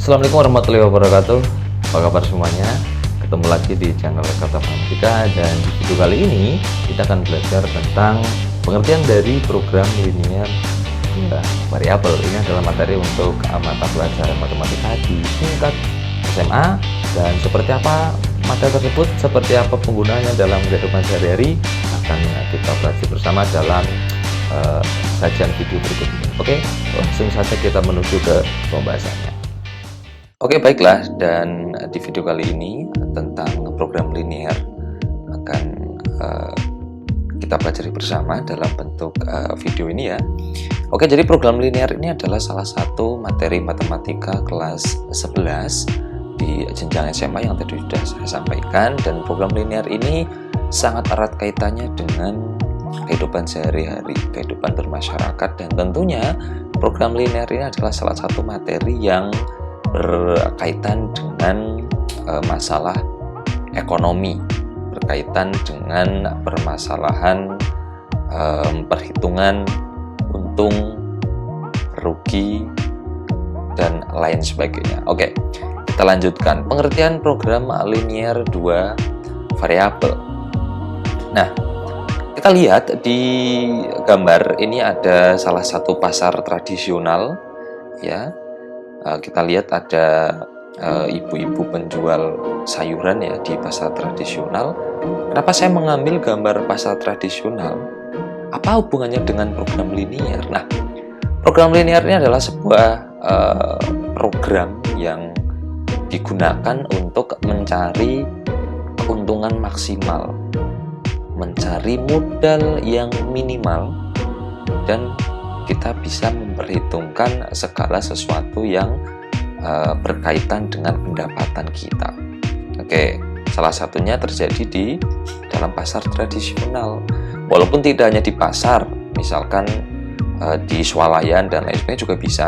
Assalamualaikum warahmatullahi wabarakatuh. Apa kabar semuanya? Ketemu lagi di channel Kata Matematika, dan di video kali ini kita akan belajar tentang pengertian dari program linear variabel. Ini adalah materi untuk mata pelajaran matematika di tingkat SMA, dan seperti apa materi tersebut, seperti apa penggunaannya dalam kehidupan sehari-hari akan kita pelajari bersama dalam sajian video berikut ini. Oke, langsung saja kita menuju ke pembahasannya. Oke, baiklah, dan di video kali ini tentang program linear akan kita pelajari bersama dalam bentuk video ini ya. Oke, jadi program linear ini adalah salah satu materi matematika kelas 11 di jenjang SMA yang tadi sudah saya sampaikan, dan program linear ini sangat erat kaitannya dengan kehidupan sehari-hari, kehidupan bermasyarakat, dan tentunya program linear ini adalah salah satu materi yang berkaitan dengan masalah ekonomi, berkaitan dengan permasalahan perhitungan untung, rugi, dan lain sebagainya. Oke, kita lanjutkan pengertian program linear 2 variabel. Nah, kita lihat di gambar ini ada salah satu pasar tradisional ya. Kita lihat ada ibu-ibu penjual sayuran ya di pasar tradisional. Kenapa saya mengambil gambar pasar tradisional? Apa hubungannya dengan program linear? Nah, program linear ini adalah sebuah program yang digunakan untuk mencari keuntungan maksimal, mencari modal yang minimal, dan kita bisa memperhitungkan segala sesuatu yang berkaitan dengan pendapatan kita. Oke, salah satunya terjadi di dalam pasar tradisional. Walaupun tidak hanya di pasar, misalkan di swalayan dan lain sebagainya juga bisa.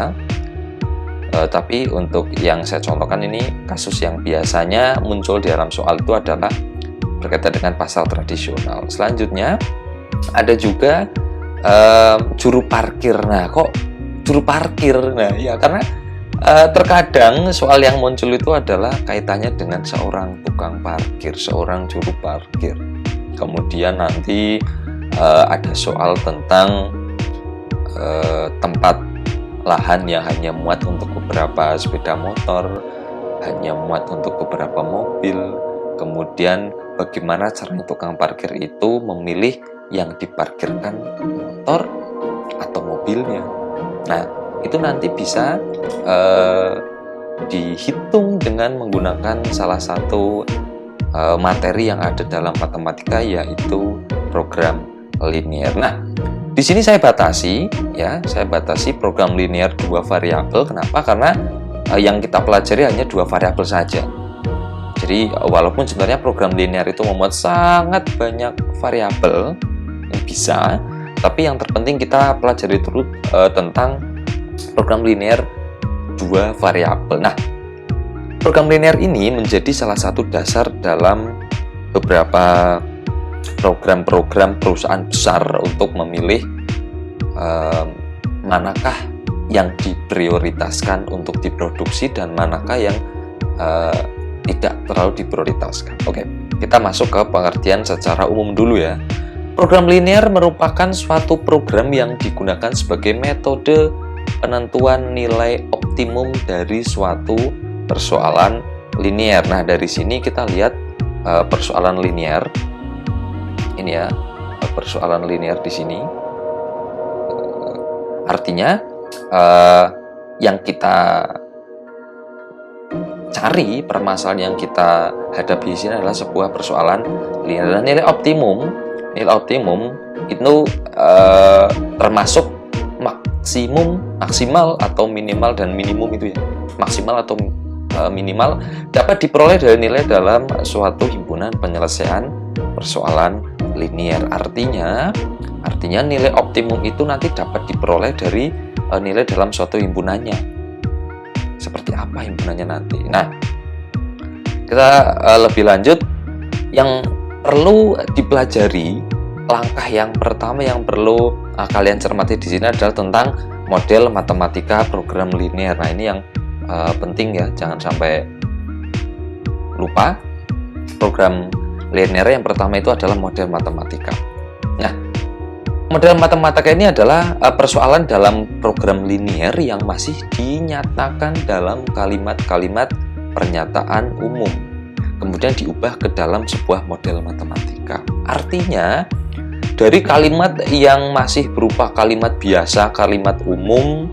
Tapi untuk yang saya contohkan ini, kasus yang biasanya muncul di dalam soal itu adalah berkaitan dengan pasar tradisional. Selanjutnya ada juga juru parkir. Nah, kok juru parkir? Nah, ya karena terkadang soal yang muncul itu adalah kaitannya dengan seorang tukang parkir, seorang juru parkir. Kemudian nanti ada soal tentang tempat lahan yang hanya muat untuk beberapa sepeda motor, hanya muat untuk beberapa mobil. Kemudian bagaimana caranya tukang parkir itu memilih yang diparkirkan motor atau mobilnya. Nah, itu nanti bisa dihitung dengan menggunakan salah satu materi yang ada dalam matematika, yaitu program linear. Nah, di sini saya batasi ya, saya batasi program linear 2 variabel. Kenapa? Karena yang kita pelajari hanya 2 variabel saja. Jadi walaupun sebenarnya program linear itu memuat sangat banyak variabel yang bisa, tapi yang terpenting kita pelajari dulu tentang program linear 2 variabel. Nah, program linear ini menjadi salah satu dasar dalam beberapa program-program perusahaan besar untuk memilih manakah yang diprioritaskan untuk diproduksi dan manakah yang tidak terlalu diprioritaskan. Oke, kita masuk ke pengertian secara umum dulu ya. Program linear merupakan suatu program yang digunakan sebagai metode penentuan nilai optimum dari suatu persoalan linear. Nah, dari sini kita lihat persoalan linear. Ini ya, persoalan linear di sini. Artinya yang kita cari, permasalahan yang kita hadapi di sini adalah sebuah persoalan linear. Dan nilai optimum itu termasuk maksimal atau minimal dan minimum itu ya. Maksimal atau minimal dapat diperoleh dari nilai dalam suatu himpunan penyelesaian persoalan linear. Artinya nilai optimum itu nanti dapat diperoleh dari nilai dalam suatu himpunannya. Seperti apa himpunannya nanti? Nah, kita lebih lanjut, yang perlu dipelajari, langkah yang pertama yang perlu kalian cermati di sini adalah tentang model matematika program linear. Nah, ini yang penting ya, jangan sampai lupa. Program linear yang pertama itu adalah model matematika. Nah, model matematika ini adalah persoalan dalam program linear yang masih dinyatakan dalam kalimat-kalimat pernyataan umum, kemudian diubah ke dalam sebuah model matematika. Artinya, dari kalimat yang masih berupa kalimat biasa, kalimat umum,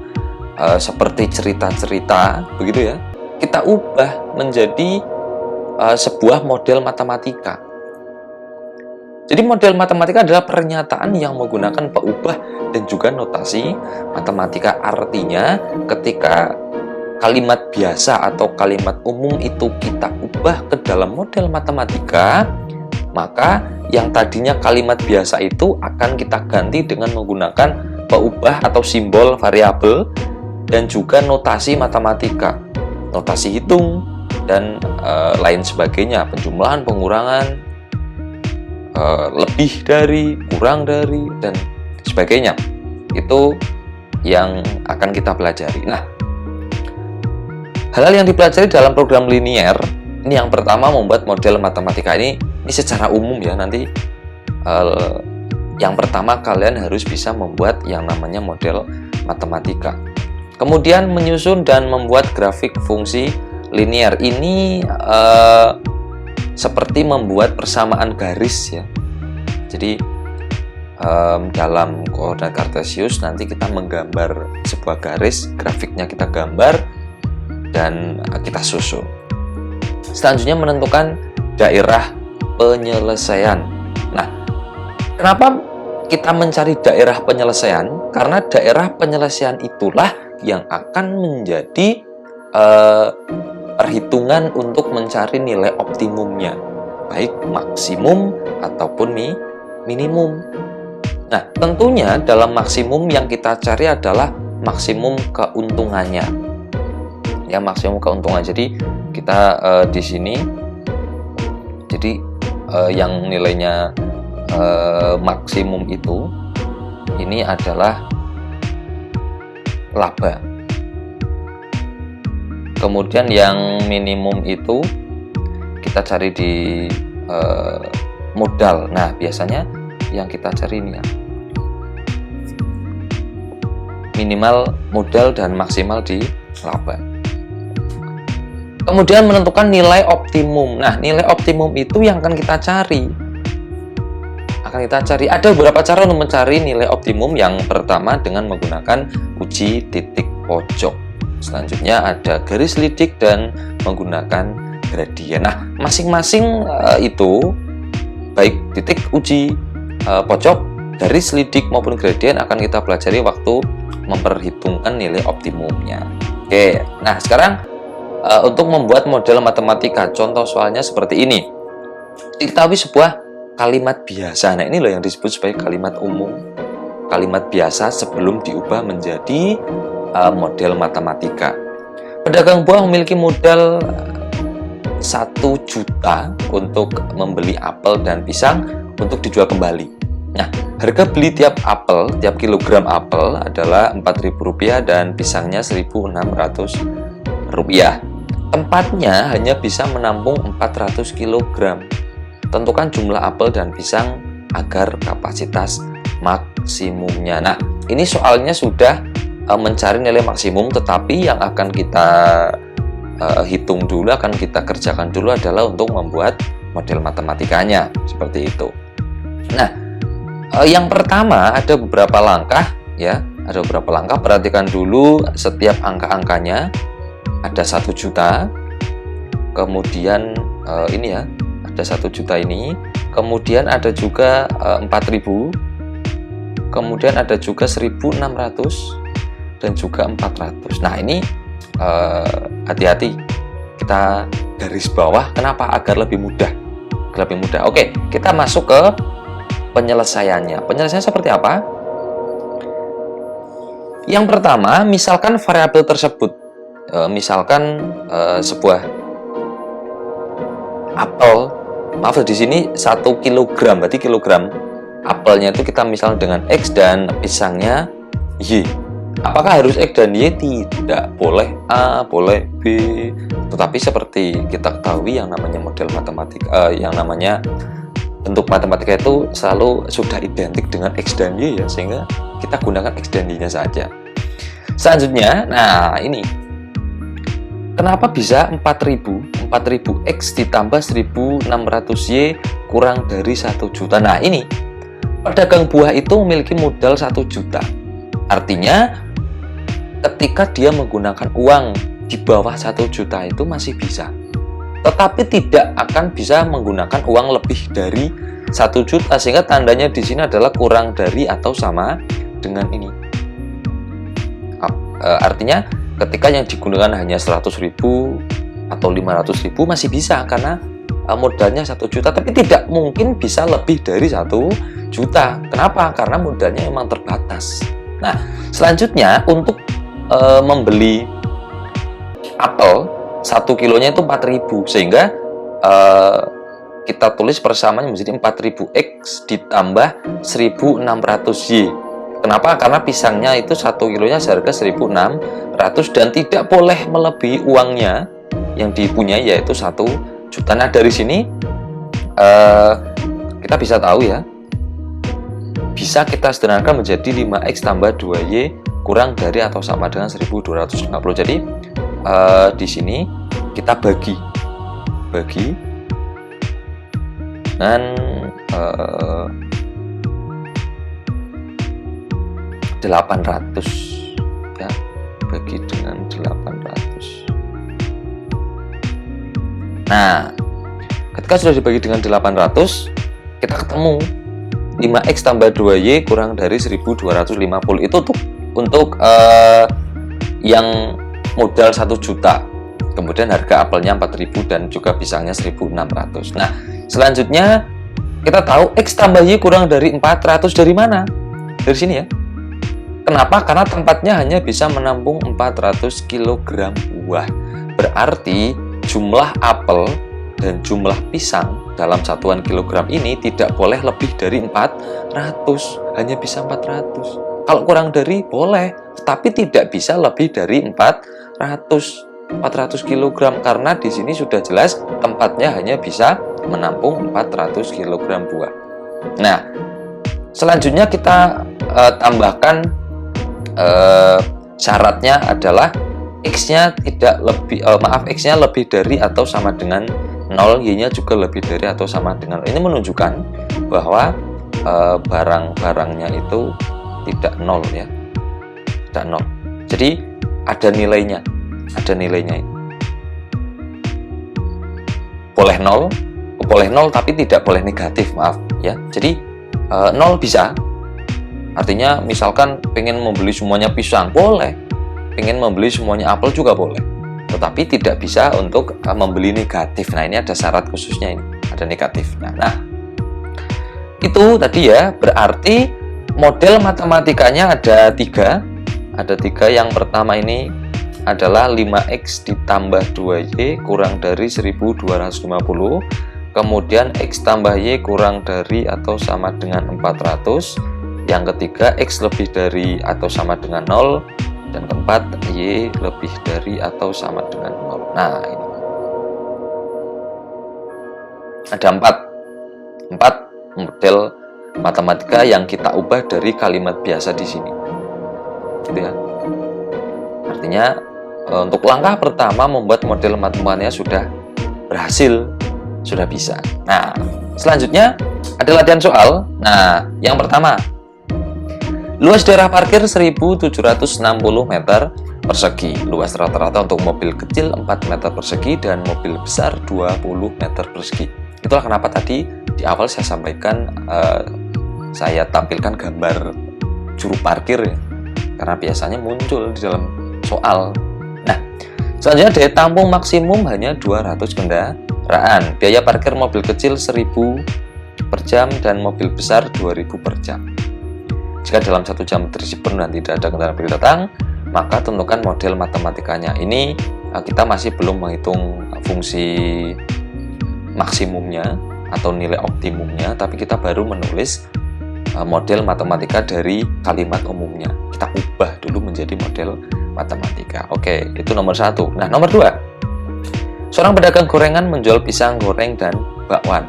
seperti cerita-cerita, begitu ya, kita ubah menjadi sebuah model matematika. Jadi model matematika adalah pernyataan yang menggunakan peubah dan juga notasi matematika. Artinya ketika kalimat biasa atau kalimat umum itu kita ubah ke dalam model matematika, maka yang tadinya kalimat biasa itu akan kita ganti dengan menggunakan peubah atau simbol variabel dan juga notasi matematika, notasi hitung, dan lain sebagainya, penjumlahan, pengurangan, lebih dari, kurang dari, dan sebagainya. Itu yang akan kita pelajari. Nah, hal-hal yang dipelajari dalam program linear ini, yang pertama membuat model matematika ini secara umum ya. Nanti yang pertama kalian harus bisa membuat yang namanya model matematika. Kemudian menyusun dan membuat grafik fungsi linear. Ini seperti membuat persamaan garis ya. Jadi dalam koordinat kartesius nanti kita menggambar sebuah garis, grafiknya kita gambar dan kita susun. Selanjutnya menentukan daerah penyelesaian. Nah, kenapa kita mencari daerah penyelesaian? Karena daerah penyelesaian itulah yang akan menjadi perhitungan untuk mencari nilai optimumnya, baik maksimum ataupun minimum. Nah, tentunya dalam maksimum yang kita cari adalah maksimum keuntungannya. Ya, maksimum keuntungan. Jadi kita di sini, jadi yang nilainya maksimum itu ini adalah laba. Kemudian yang minimum itu kita cari di modal. Nah, biasanya yang kita cari ini ya, minimal modal dan maksimal di laba. Kemudian menentukan nilai optimum. Nah, nilai optimum itu yang akan kita cari. Ada beberapa cara untuk mencari nilai optimum. Yang pertama dengan menggunakan uji titik pojok. Selanjutnya ada garis lidik dan menggunakan gradien. Nah, masing-masing itu, baik titik uji pojok, garis lidik maupun gradien, akan kita pelajari waktu memperhitungkan nilai optimumnya. Oke, nah sekarang untuk membuat model matematika, contoh soalnya seperti ini. Diketahui sebuah kalimat biasa. Nah, ini loh yang disebut sebagai kalimat umum. Kalimat biasa sebelum diubah menjadi model matematika. Pedagang buah memiliki modal 1 juta untuk membeli apel dan pisang untuk dijual kembali. Nah, harga beli tiap kilogram apel adalah Rp4.000 dan pisangnya Rp1.600. Tempatnya hanya bisa menampung 400 kg. Tentukan jumlah apel dan pisang agar kapasitas maksimumnya. Nah, ini soalnya sudah mencari nilai maksimum, tetapi yang akan kita hitung dulu, akan kita kerjakan dulu adalah untuk membuat model matematikanya, seperti itu. Nah, yang pertama ada beberapa langkah ya, perhatikan dulu setiap angka-angkanya. Ada 1 juta, kemudian ini ya, ada 1 juta ini, kemudian ada juga 4.000, kemudian ada juga 1.600 dan juga 400. Nah, ini hati-hati, kita garis bawah. Kenapa? Agar lebih mudah. Oke, kita masuk ke penyelesaiannya. Penyelesaian seperti apa? Yang pertama, misalkan variabel tersebut, sebuah apel, maaf di sini 1 kilogram, berarti kilogram apelnya itu kita misalnya dengan X dan pisangnya Y. Apakah harus X dan Y? Tidak. Boleh A, boleh B. Tetapi seperti kita ketahui yang namanya model matematika, yang namanya bentuk matematika itu selalu sudah identik dengan X dan Y ya, sehingga kita gunakan X dan Y-nya saja. Selanjutnya, nah ini. Kenapa bisa 4000 X ditambah 1600Y kurang dari 1 juta? Nah ini, pedagang buah itu memiliki modal 1 juta. Artinya ketika dia menggunakan uang di bawah 1 juta itu masih bisa, tetapi tidak akan bisa menggunakan uang lebih dari 1 juta, sehingga tandanya di sini adalah kurang dari atau sama dengan ini. Artinya ketika yang digunakan hanya 100.000 atau 500.000 masih bisa karena modalnya 1 juta, tapi tidak mungkin bisa lebih dari 1 juta. Kenapa? Karena modalnya memang terbatas. Nah, selanjutnya untuk membeli apel 1 kilonya itu 4.000, sehingga kita tulis persamaannya menjadi 4.000 X ditambah 1.600Y. Kenapa? Karena pisangnya itu 1 kilonya seharga 1.600 dan tidak boleh melebihi uangnya yang dipunyai, yaitu 1 juta. Nah, dari sini kita bisa tahu ya, bisa kita sederhanakan menjadi 5X tambah 2Y kurang dari atau sama dengan 1.250. Jadi di sini kita bagi dengan 800 ya, bagi dengan 800. Nah, ketika sudah dibagi dengan 800, kita ketemu 5X tambah 2Y kurang dari 1.250. Itu untuk yang modal 1 juta, kemudian harga apelnya 4.000 dan juga pisangnya 1.600. Nah, selanjutnya kita tahu X tambah Y kurang dari 400 dari mana? Dari sini ya. Kenapa? Karena tempatnya hanya bisa menampung 400 kg buah. Berarti jumlah apel dan jumlah pisang dalam satuan kilogram ini tidak boleh lebih dari 400, hanya bisa 400. Kalau kurang dari boleh, tapi tidak bisa lebih dari 400 kg, karena di sini sudah jelas tempatnya hanya bisa menampung 400 kg buah. Nah, selanjutnya kita tambahkan syaratnya adalah X-nya tidak lebih X-nya lebih dari atau sama dengan 0, Y-nya juga lebih dari atau sama dengan 0. Ini menunjukkan bahwa barang-barangnya itu tidak 0 ya, tidak 0. Jadi ada nilainya, boleh 0 tapi tidak boleh negatif, maaf ya. Jadi 0 bisa, artinya misalkan pengen membeli semuanya pisang boleh, pengen membeli semuanya apel juga boleh, tetapi tidak bisa untuk membeli negatif. Nah, ini ada syarat khususnya, ini ada negatifnya. Nah, itu tadi ya, berarti model matematikanya ada tiga. Yang pertama ini adalah 5X ditambah 2Y kurang dari 1.250. Kemudian X tambah Y kurang dari atau sama dengan 400. Yang ketiga, X lebih dari atau sama dengan 0. Dan keempat, Y lebih dari atau sama dengan 0. Nah, ini ada 4 model matematika yang kita ubah dari kalimat biasa di sini, gitu ya. Artinya untuk langkah pertama membuat model matematikanya sudah berhasil, sudah bisa. Nah, selanjutnya ada latihan soal. Nah, yang pertama, luas daerah parkir 1.760 meter persegi. Luas rata-rata untuk mobil kecil 4 meter persegi dan mobil besar 20 meter persegi. Itulah kenapa tadi di awal saya sampaikan, saya tampilkan gambar juru parkir ya, karena biasanya muncul di dalam soal. Nah, selanjutnya daya tampung maksimum hanya 200 kendaraan. Biaya parkir mobil kecil 1.000 per jam dan mobil besar 2.000 per jam. Jika dalam 1 jam terisi penuh dan tidak ada kendaraan berdatang, maka tentukan model matematikanya. Ini kita masih belum menghitung fungsi maksimumnya atau nilai optimumnya, tapi kita baru menulis model matematika dari kalimat umumnya. Kita ubah dulu menjadi model matematika. Oke, itu nomor 1. Nah, nomor 2. Seorang pedagang gorengan menjual pisang goreng dan bakwan.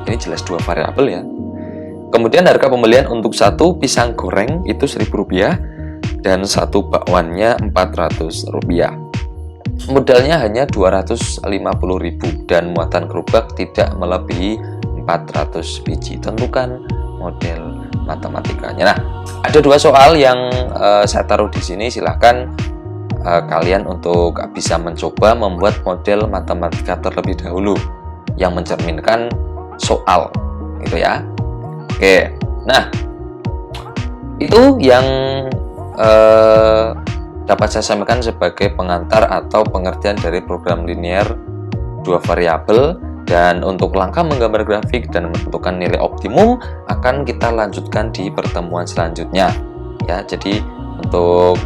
Ini jelas 2 variabel ya. Kemudian harga pembelian untuk 1 pisang goreng itu Rp1.000 dan 1 bakwannya Rp400. Modalnya hanya Rp250.000 dan muatan gerobak tidak melebihi 400 biji. Tentukan model matematikanya. Nah, ada 2 soal yang saya taruh di sini. Silahkan kalian untuk bisa mencoba membuat model matematika terlebih dahulu yang mencerminkan soal, gitu ya. Oke, nah itu yang dapat saya sampaikan sebagai pengantar atau pengertian dari program linear 2 variabel. Dan untuk langkah menggambar grafik dan menentukan nilai optimum akan kita lanjutkan di pertemuan selanjutnya. Ya, jadi untuk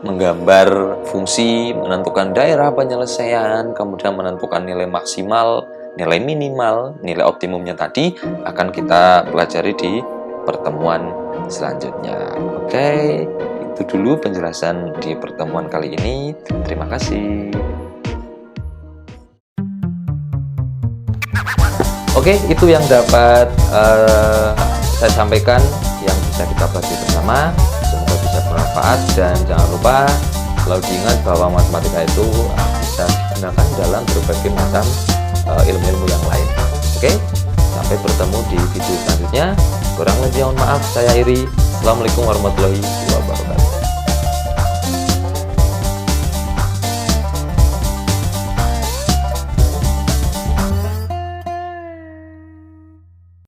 menggambar fungsi, menentukan daerah penyelesaian, kemudian menentukan nilai maksimal, nilai minimal, nilai optimumnya tadi akan kita pelajari di pertemuan selanjutnya. Oke, itu dulu penjelasan di pertemuan kali ini. Terima kasih. Oke, itu yang dapat saya sampaikan yang bisa kita pelajari bersama. Semoga bisa bermanfaat dan jangan lupa selalu diingat bahwa matematika itu bisa digunakan dalam berbagai macam ilmu-ilmu yang lain. Oke, sampai bertemu di video selanjutnya. Kurang lebih mohon maaf, saya Iri. Assalamualaikum warahmatullahi wabarakatuh.